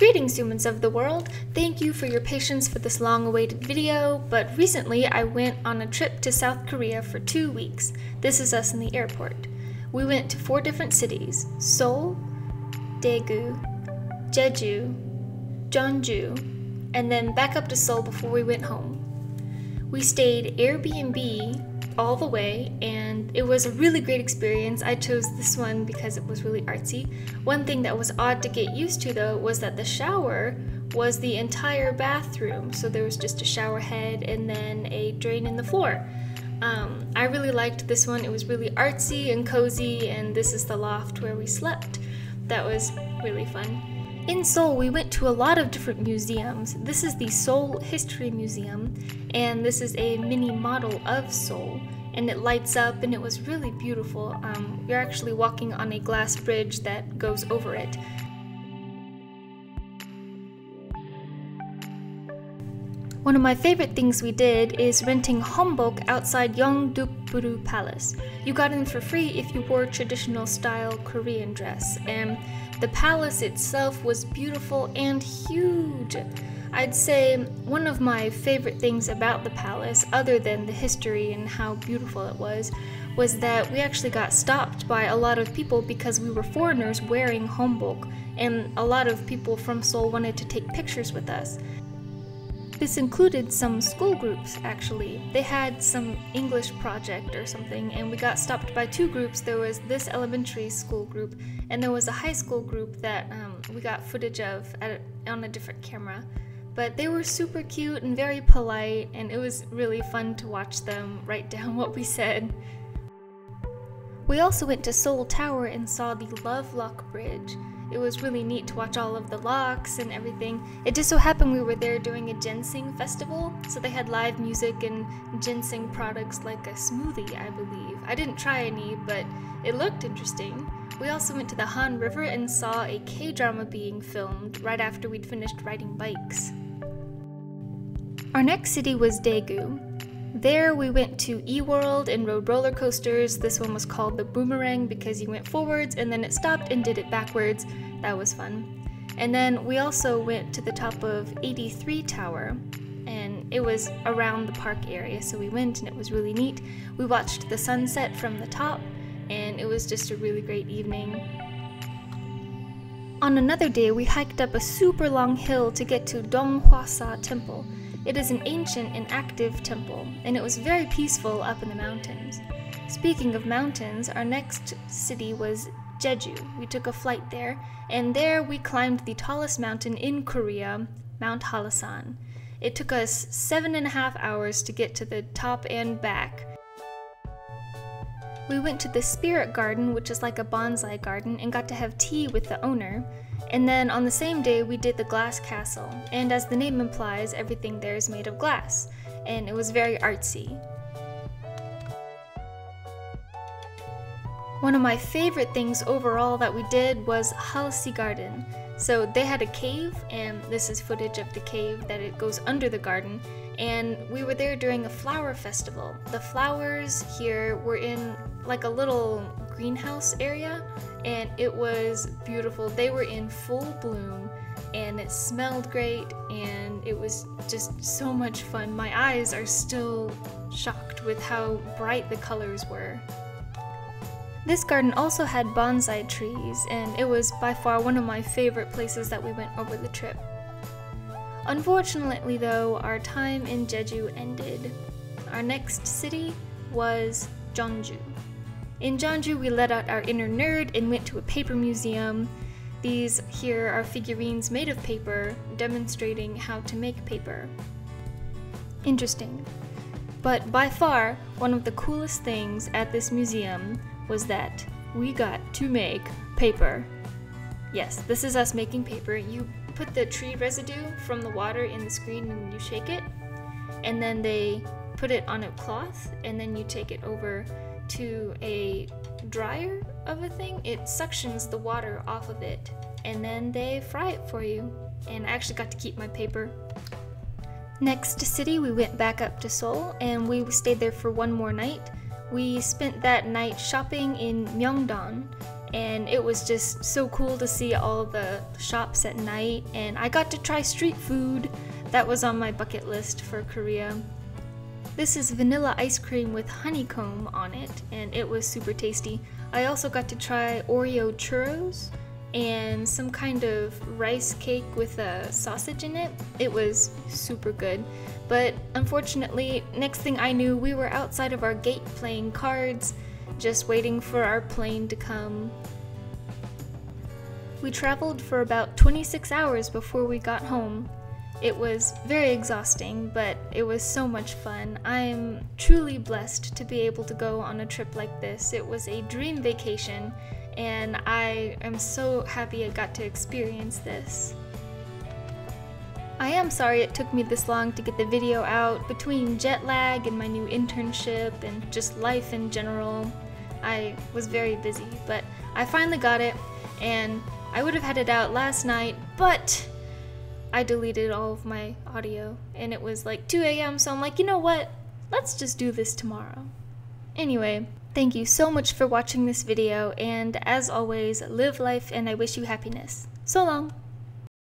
Greetings, humans of the world! Thank you for your patience for this long-awaited video, but recently I went on a trip to South Korea for 2 weeks. This is us in the airport. We went to 4 different cities: Seoul, Daegu, Jeju, Jeonju, and then back up to Seoul before we went home. We stayed Airbnb all the way, and it was a really great experience. I chose this one because it was really artsy. One thing that was odd to get used to though was that the shower was the entire bathroom, so there was just a shower head and then a drain in the floor. I really liked this one. It was really artsy and cozy, and this is the loft where we slept. That was really fun. In Seoul, we went to a lot of different museums. This is the Seoul History Museum, and this is a mini model of Seoul, and it lights up and it was really beautiful. You're actually walking on a glass bridge that goes over it. One of my favorite things we did is renting hanbok outside Yeongdeokburu Palace. You got in for free if you wore traditional style Korean dress, and the palace itself was beautiful and huge. I'd say one of my favorite things about the palace, other than the history and how beautiful it was that we actually got stopped by a lot of people because we were foreigners wearing hanbok, and a lot of people from Seoul wanted to take pictures with us. This included some school groups, actually. They had some English project or something, and we got stopped by 2 groups. There was this elementary school group, and there was a high school group that we got footage of on a different camera. But they were super cute and very polite, and it was really fun to watch them write down what we said. We also went to Seoul Tower and saw the Love Lock Bridge. It was really neat to watch all of the locks and everything. It just so happened we were there doing a ginseng festival, so they had live music and ginseng products like a smoothie, I believe. I didn't try any, but it looked interesting. We also went to the Han River and saw a K-drama being filmed right after we'd finished riding bikes. Our next city was Daegu. There we went to eWorld and rode roller coasters. This one was called the Boomerang because you went forwards and then it stopped and did it backwards. That was fun. And then we also went to the top of 83 Tower, and it was around the park area, so we went and it was really neat. We watched the sunset from the top, and it was just a really great evening. On another day, we hiked up a super long hill to get to Donghwasa Temple. It is an ancient and active temple, and it was very peaceful up in the mountains. Speaking of mountains, our next city was Jeju. We took a flight there, and there we climbed the tallest mountain in Korea, Mount Hallasan. It took us 7.5 hours to get to the top and back. We went to the Spirit Garden, which is like a bonsai garden, and got to have tea with the owner. And then on the same day we did the glass castle, and as the name implies, everything there is made of glass, and it was very artsy. One of my favorite things overall that we did was Halsey Garden. So they had a cave, and this is footage of the cave that it goes under the garden, and we were there during a flower festival. The flowers here were in like a little greenhouse area, and it was beautiful. They were in full bloom, and it smelled great, and it was just so much fun. My eyes are still shocked with how bright the colors were. This garden also had bonsai trees, and it was by far one of my favorite places that we went over the trip. Unfortunately though, our time in Jeju ended. Our next city was Jeonju. In Jeonju, we let out our inner nerd and went to a paper museum. These here are figurines made of paper, demonstrating how to make paper. Interesting. But by far, one of the coolest things at this museum was that we got to make paper. Yes, this is us making paper. You put the tree residue from the water in the screen when you shake it, and then they put it on a cloth, and then you take it over to a dryer of a thing. It suctions the water off of it, and then they fry it for you. And I actually got to keep my paper. Next city, we went back up to Seoul, and we stayed there for one more night. We spent that night shopping in Myeongdong, and it was just so cool to see all the shops at night, and I got to try street food. That was on my bucket list for Korea. This is vanilla ice cream with honeycomb on it, and it was super tasty. I also got to try Oreo churros and some kind of rice cake with a sausage in it. It was super good. But unfortunately, next thing I knew, we were outside of our gate playing cards, just waiting for our plane to come. We traveled for about 26 hours before we got home. It was very exhausting, but it was so much fun. I'm truly blessed to be able to go on a trip like this. It was a dream vacation, and I am so happy I got to experience this. I am sorry it took me this long to get the video out. Between jet lag and my new internship and just life in general, I was very busy, but I finally got it, and I would have had it out last night, but I deleted all of my audio, and it was like 2 a.m., so I'm like, you know what? Let's just do this tomorrow. Anyway, thank you so much for watching this video, and as always, live life and I wish you happiness. So long!